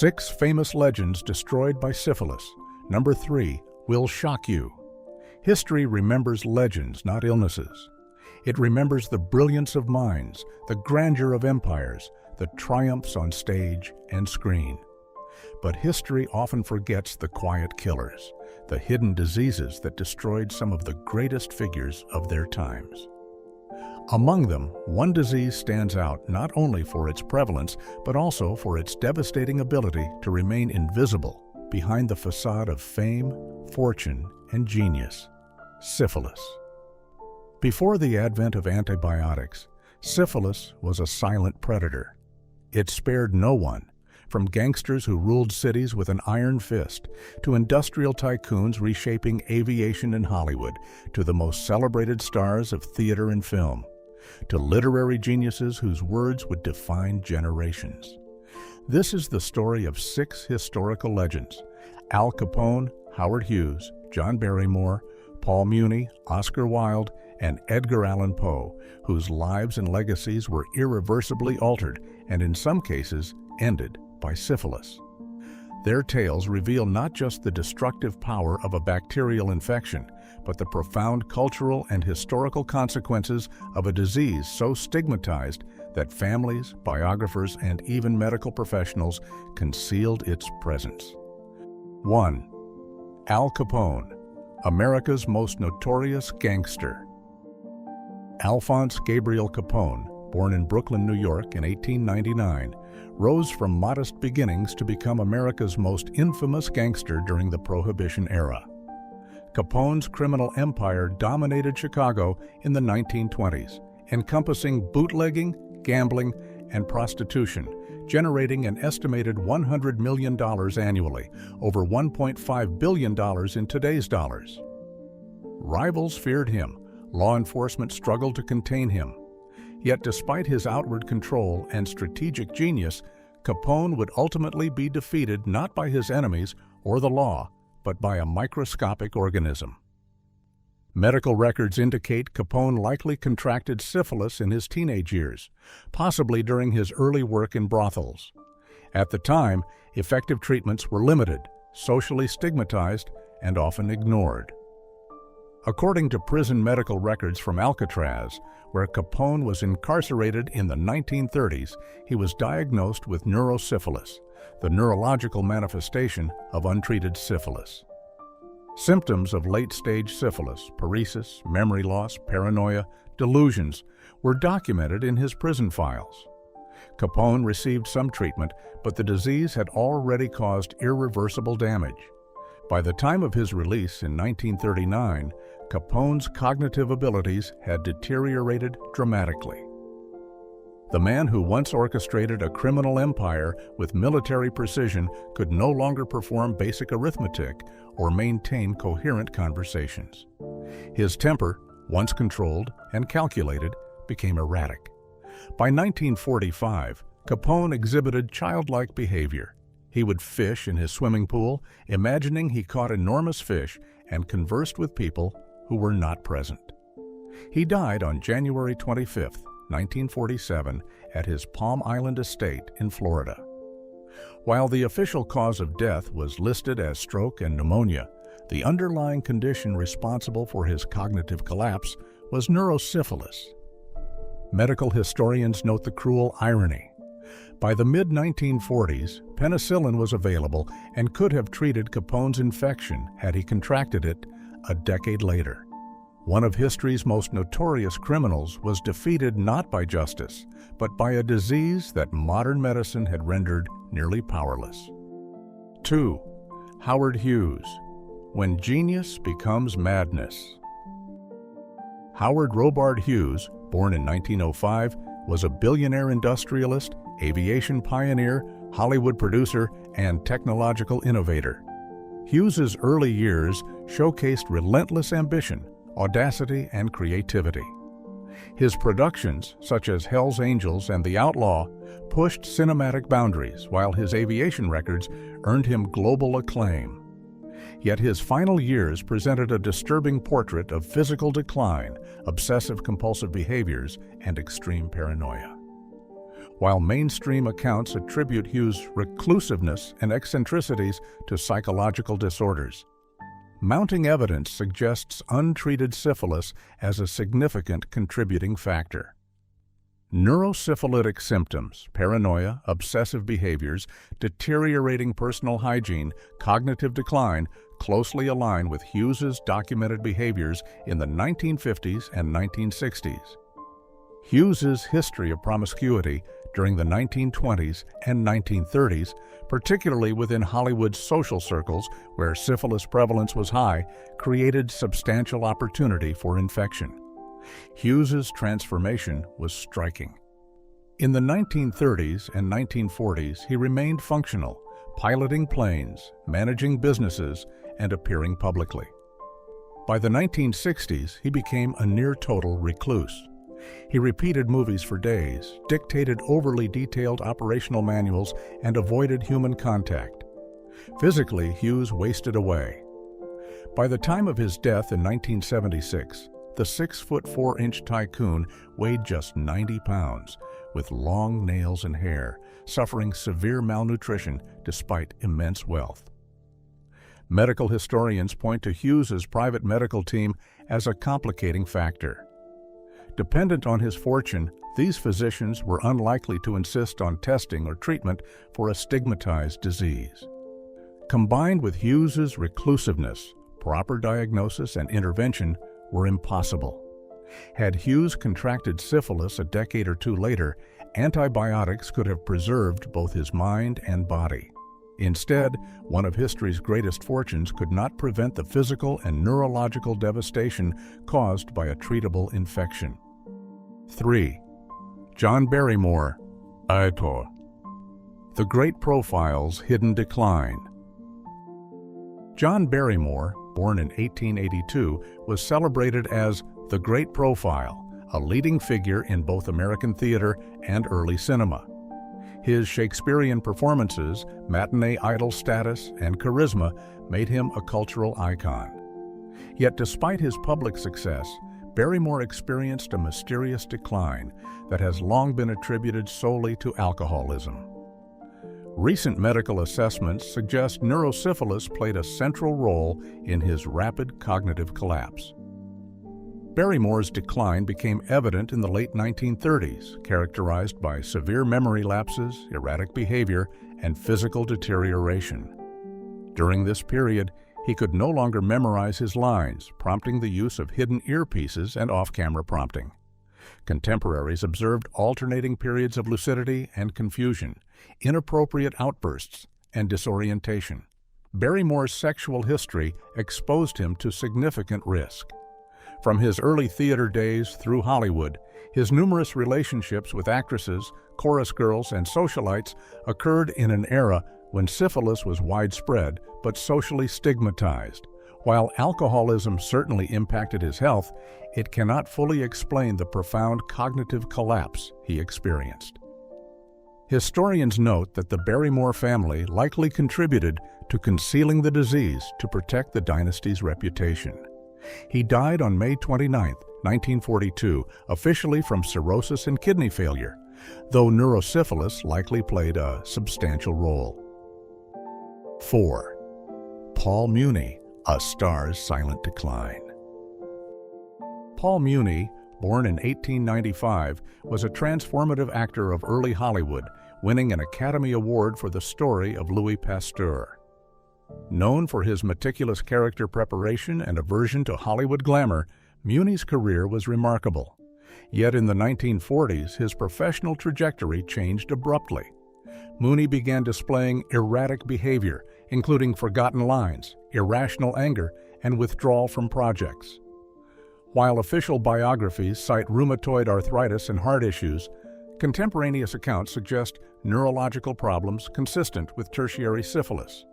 6 famous legends destroyed by syphilis. Number 3 will shock you. History remembers legends, not illnesses. It remembers the brilliance of minds, the grandeur of empires, the triumphs on stage and screen. But history often forgets the quiet killers, the hidden diseases that destroyed some of the greatest figures of their times. Among them, one disease stands out not only for its prevalence, but also for its devastating ability to remain invisible behind the facade of fame, fortune, and genius: syphilis. Before the advent of antibiotics, syphilis was a silent predator. It spared no one, from gangsters who ruled cities with an iron fist, to industrial tycoons reshaping aviation in Hollywood, to the most celebrated stars of theater and film, to literary geniuses whose words would define generations. This is the story of 6 historical legends: Al Capone, Howard Hughes, John Barrymore, Paul Muni, Oscar Wilde, and Edgar Allan Poe, whose lives and legacies were irreversibly altered and in some cases ended by syphilis. Their tales reveal not just the destructive power of a bacterial infection, but the profound cultural and historical consequences of a disease so stigmatized that families, biographers, and even medical professionals concealed its presence. 1. Al Capone, America's most notorious gangster. Alphonse Gabriel Capone, born in Brooklyn, New York in 1899, rose from modest beginnings to become America's most infamous gangster during the Prohibition era. Capone's criminal empire dominated Chicago in the 1920s, encompassing bootlegging, gambling, and prostitution, generating an estimated $100 million annually, over $1.5 billion in today's dollars. Rivals feared him. Law enforcement struggled to contain him. Yet despite his outward control and strategic genius, Capone would ultimately be defeated not by his enemies or the law, but by a microscopic organism. Medical records indicate Capone likely contracted syphilis in his teenage years, possibly during his early work in brothels. At the time, effective treatments were limited, socially stigmatized, and often ignored. According to prison medical records from Alcatraz, where Capone was incarcerated in the 1930s, he was diagnosed with neurosyphilis, the neurological manifestation of untreated syphilis. Symptoms of late-stage syphilis, paresis, memory loss, paranoia, delusions, were documented in his prison files. Capone received some treatment, but the disease had already caused irreversible damage. By the time of his release in 1939, Capone's cognitive abilities had deteriorated dramatically. The man who once orchestrated a criminal empire with military precision could no longer perform basic arithmetic or maintain coherent conversations. His temper, once controlled and calculated, became erratic. By 1945, Capone exhibited childlike behavior. He would fish in his swimming pool, imagining he caught enormous fish, and conversed with people who were not present. He died on January 25, 1947, at his Palm Island estate in Florida. While the official cause of death was listed as stroke and pneumonia, the underlying condition responsible for his cognitive collapse was neurosyphilis. Medical historians note the cruel irony. By the mid-1940s, penicillin was available and could have treated Capone's infection had he contracted it a decade later. One of history's most notorious criminals was defeated not by justice, but by a disease that modern medicine had rendered nearly powerless. 2. Howard Hughes, When Genius Becomes Madness. Howard Robard Hughes, born in 1905, was a billionaire industrialist, aviation pioneer, Hollywood producer, and technological innovator. Hughes's early years showcased relentless ambition, audacity, and creativity. His productions, such as Hell's Angels and The Outlaw, pushed cinematic boundaries, while his aviation records earned him global acclaim. Yet his final years presented a disturbing portrait of physical decline, obsessive-compulsive behaviors, and extreme paranoia. while mainstream accounts attribute Hughes' reclusiveness and eccentricities to psychological disorders. Mounting evidence suggests untreated syphilis as a significant contributing factor. Neurosyphilitic symptoms, paranoia, obsessive behaviors, deteriorating personal hygiene, cognitive decline closely align with Hughes's documented behaviors in the 1950s and 1960s. Hughes's history of promiscuity during the 1920s and 1930s, particularly within Hollywood's social circles where syphilis prevalence was high, created substantial opportunity for infection. Hughes's transformation was striking. In the 1930s and 1940s, he remained functional, piloting planes, managing businesses, and appearing publicly. By the 1960s, he became a near-total recluse. He repeated movies for days, dictated overly detailed operational manuals, and avoided human contact. Physically, Hughes wasted away. By the time of his death in 1976, the 6'4" tycoon weighed just 90 pounds, with long nails and hair, suffering severe malnutrition despite immense wealth. Medical historians point to Hughes's private medical team as a complicating factor. Dependent on his fortune, these physicians were unlikely to insist on testing or treatment for a stigmatized disease. Combined with Hughes's reclusiveness, proper diagnosis and intervention were impossible. Had Hughes contracted syphilis a decade or two later, antibiotics could have preserved both his mind and body. Instead, one of history's greatest fortunes could not prevent the physical and neurological devastation caused by a treatable infection. 3. John Barrymore, author. The Great Profile's Hidden Decline. John Barrymore, born in 1882, was celebrated as the Great Profile, a leading figure in both American theater and early cinema. His Shakespearean performances, matinee idol status, and charisma made him a cultural icon. Yet despite his public success, Barrymore experienced a mysterious decline that has long been attributed solely to alcoholism. Recent medical assessments suggest neurosyphilis played a central role in his rapid cognitive collapse. Barrymore's decline became evident in the late 1930s, characterized by severe memory lapses, erratic behavior, and physical deterioration. During this period, he could no longer memorize his lines, prompting the use of hidden earpieces and off-camera prompting. Contemporaries observed alternating periods of lucidity and confusion, inappropriate outbursts, and disorientation. Barrymore's sexual history exposed him to significant risk. From his early theater days through Hollywood, his numerous relationships with actresses, chorus girls, and socialites occurred in an era when syphilis was widespread but socially stigmatized. While alcoholism certainly impacted his health, it cannot fully explain the profound cognitive collapse he experienced. Historians note that the Barrymore family likely contributed to concealing the disease to protect the dynasty's reputation. He died on May 29, 1942, officially from cirrhosis and kidney failure, though neurosyphilis likely played a substantial role. 4. Paul Muni, A Star's Silent Decline. Paul Muni, born in 1895, was a transformative actor of early Hollywood, winning an Academy Award for The Story of Louis Pasteur. Known for his meticulous character preparation and aversion to Hollywood glamour, Muni's career was remarkable. Yet in the 1940s, his professional trajectory changed abruptly. Muni began displaying erratic behavior, including forgotten lines, irrational anger, and withdrawal from projects. While official biographies cite rheumatoid arthritis and heart issues, contemporaneous accounts suggest neurological problems consistent with tertiary syphilis.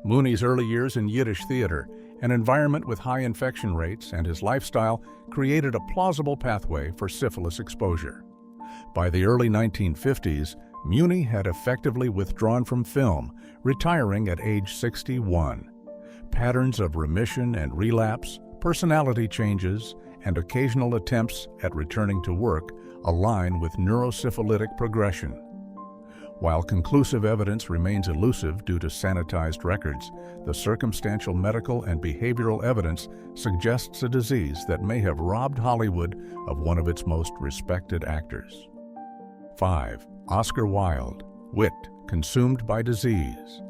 Muni's early years in Yiddish theater, an environment with high infection rates, and his lifestyle created a plausible pathway for syphilis exposure. By the early 1950s, Muni had effectively withdrawn from film, retiring at age 61. Patterns of remission and relapse, personality changes, and occasional attempts at returning to work align with neurosyphilitic progression. While conclusive evidence remains elusive due to sanitized records, the circumstantial medical and behavioral evidence suggests a disease that may have robbed Hollywood of one of its most respected actors. 5. Oscar Wilde, wit consumed by disease.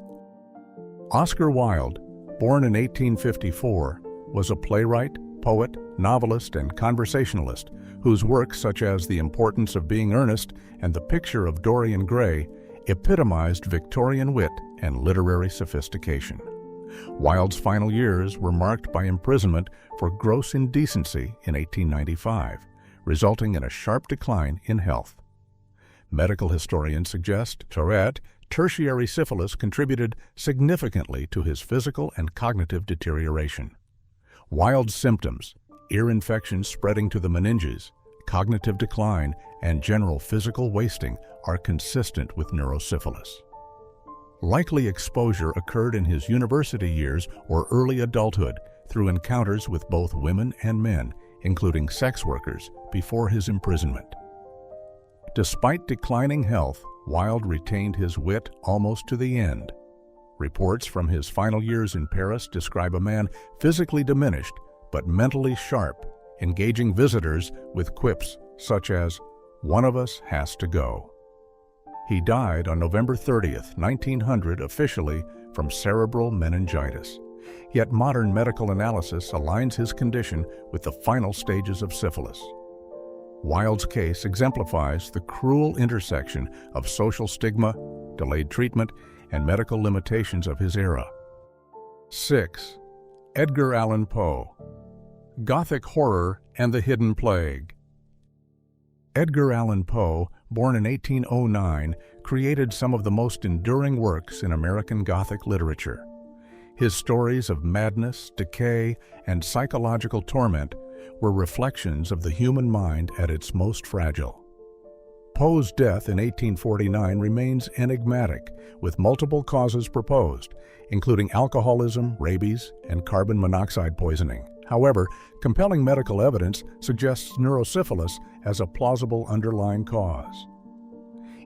Oscar Wilde, born in 1854, was a playwright, poet, novelist, and conversationalist whose works such as The Importance of Being Earnest and The Picture of Dorian Gray epitomized Victorian wit and literary sophistication. Wilde's final years were marked by imprisonment for gross indecency in 1895, resulting in a sharp decline in health. Medical historians suggest tertiary syphilis contributed significantly to his physical and cognitive deterioration. Wilde's symptoms, ear infections spreading to the meninges, cognitive decline, and general physical wasting are consistent with neurosyphilis. Likely exposure occurred in his university years or early adulthood through encounters with both women and men, including sex workers, before his imprisonment. Despite declining health, Wilde retained his wit almost to the end. Reports from his final years in Paris describe a man physically diminished but mentally sharp, engaging visitors with quips such as, "One of us has to go." He died on November 30th, 1900, officially from cerebral meningitis. Yet modern medical analysis aligns his condition with the final stages of syphilis. Wilde's case exemplifies the cruel intersection of social stigma, delayed treatment, and medical limitations of his era. 6. Edgar Allan Poe, Gothic horror and the hidden plague. Edgar Allan Poe, born in 1809, created some of the most enduring works in American Gothic literature. His stories of madness, decay, and psychological torment were reflections of the human mind at its most fragile. Poe's death in 1849 remains enigmatic, with multiple causes proposed, including alcoholism, rabies, and carbon monoxide poisoning. However, compelling medical evidence suggests neurosyphilis as a plausible underlying cause.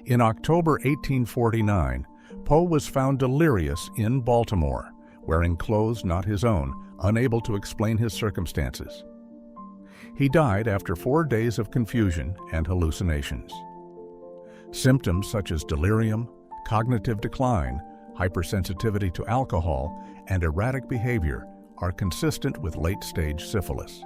In October 1849, Poe was found delirious in Baltimore, wearing clothes not his own, unable to explain his circumstances. He died after 4 days of confusion and hallucinations. Symptoms such as delirium, cognitive decline, hypersensitivity to alcohol, and erratic behavior are consistent with late-stage syphilis.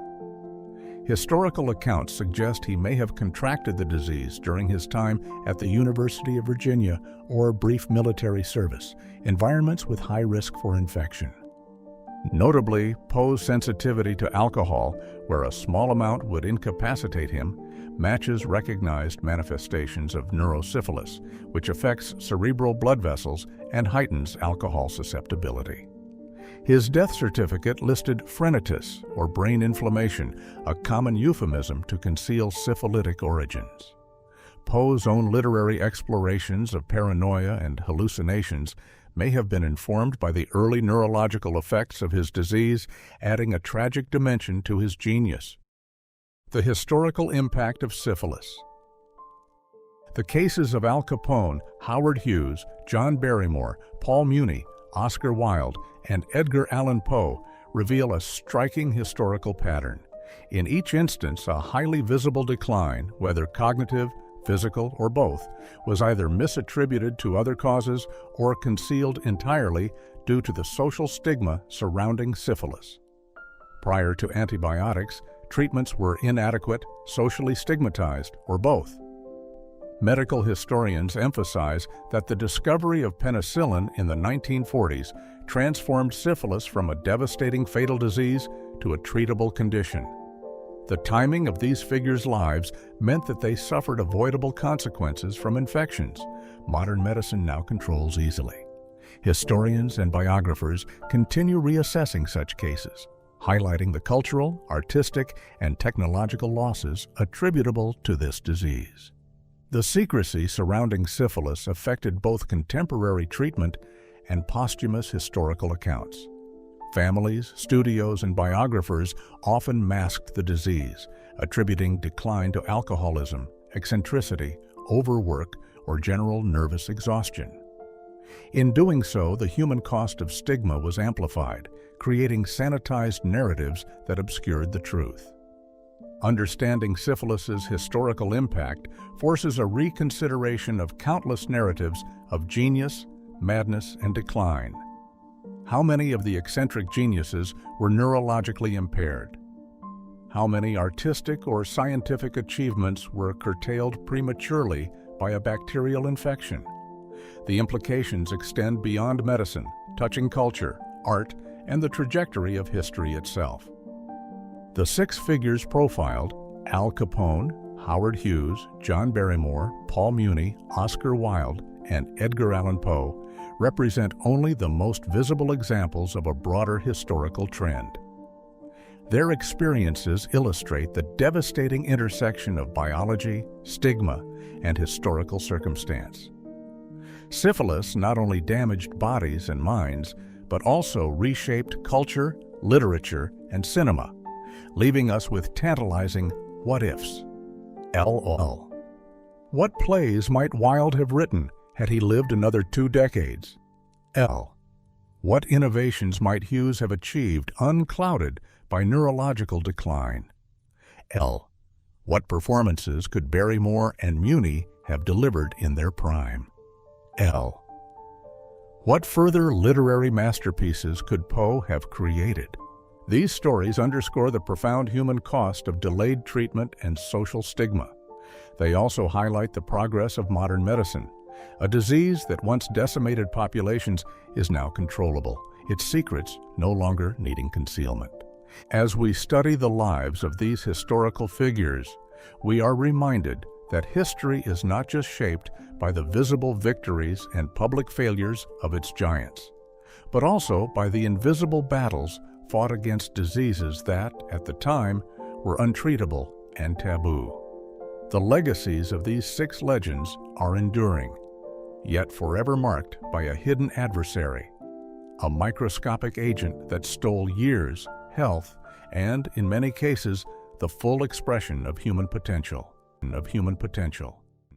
Historical accounts suggest he may have contracted the disease during his time at the University of Virginia or brief military service, environments with high risk for infection. Notably, Poe's sensitivity to alcohol, where a small amount would incapacitate him, matches recognized manifestations of neurosyphilis, which affects cerebral blood vessels and heightens alcohol susceptibility. His death certificate listed phrenitis, or brain inflammation, a common euphemism to conceal syphilitic origins. Poe's own literary explorations of paranoia and hallucinations may have been informed by the early neurological effects of his disease, adding a tragic dimension to his genius. The historical impact of syphilis. The cases of Al Capone, Howard Hughes, John Barrymore, Paul Muni, Oscar Wilde, and Edgar Allan Poe reveal a striking historical pattern. In each instance, a highly visible decline, whether cognitive, physical, or both, was either misattributed to other causes or concealed entirely due to the social stigma surrounding syphilis. Prior to antibiotics, treatments were inadequate, socially stigmatized, or both. Medical historians emphasize that the discovery of penicillin in the 1940s transformed syphilis from a devastating fatal disease to a treatable condition. The timing of these figures' lives meant that they suffered avoidable consequences from infections modern medicine now controls easily. Historians and biographers continue reassessing such cases, highlighting the cultural, artistic, and technological losses attributable to this disease. The secrecy surrounding syphilis affected both contemporary treatment and posthumous historical accounts. Families, studios, and biographers often masked the disease, attributing decline to alcoholism, eccentricity, overwork, or general nervous exhaustion. In doing so, the human cost of stigma was amplified, creating sanitized narratives that obscured the truth. Understanding syphilis's historical impact forces a reconsideration of countless narratives of genius, madness, and decline. How many of the eccentric geniuses were neurologically impaired? How many artistic or scientific achievements were curtailed prematurely by a bacterial infection? The implications extend beyond medicine, touching culture, art, and the trajectory of history itself. The six figures profiled, Al Capone, Howard Hughes, John Barrymore, Paul Muni, Oscar Wilde, and Edgar Allan Poe, represent only the most visible examples of a broader historical trend. Their experiences illustrate the devastating intersection of biology, stigma, and historical circumstance. Syphilis not only damaged bodies and minds, but also reshaped culture, literature, and cinema, leaving us with tantalizing what-ifs. LOL. What plays might Wilde have written had he lived another 2 decades? What innovations might Hughes have achieved unclouded by neurological decline? What performances could Barrymore and Muni have delivered in their prime? What further literary masterpieces could Poe have created? These stories underscore the profound human cost of delayed treatment and social stigma. They also highlight the progress of modern medicine. A disease that once decimated populations is now controllable, its secrets no longer needing concealment. As we study the lives of these historical figures, we are reminded that history is not just shaped by the visible victories and public failures of its giants, but also by the invisible battles fought against diseases that, at the time, were untreatable and taboo. The legacies of these 6 legends are enduring, yet forever marked by a hidden adversary, a microscopic agent that stole years, health, and, in many cases, the full expression of human potential.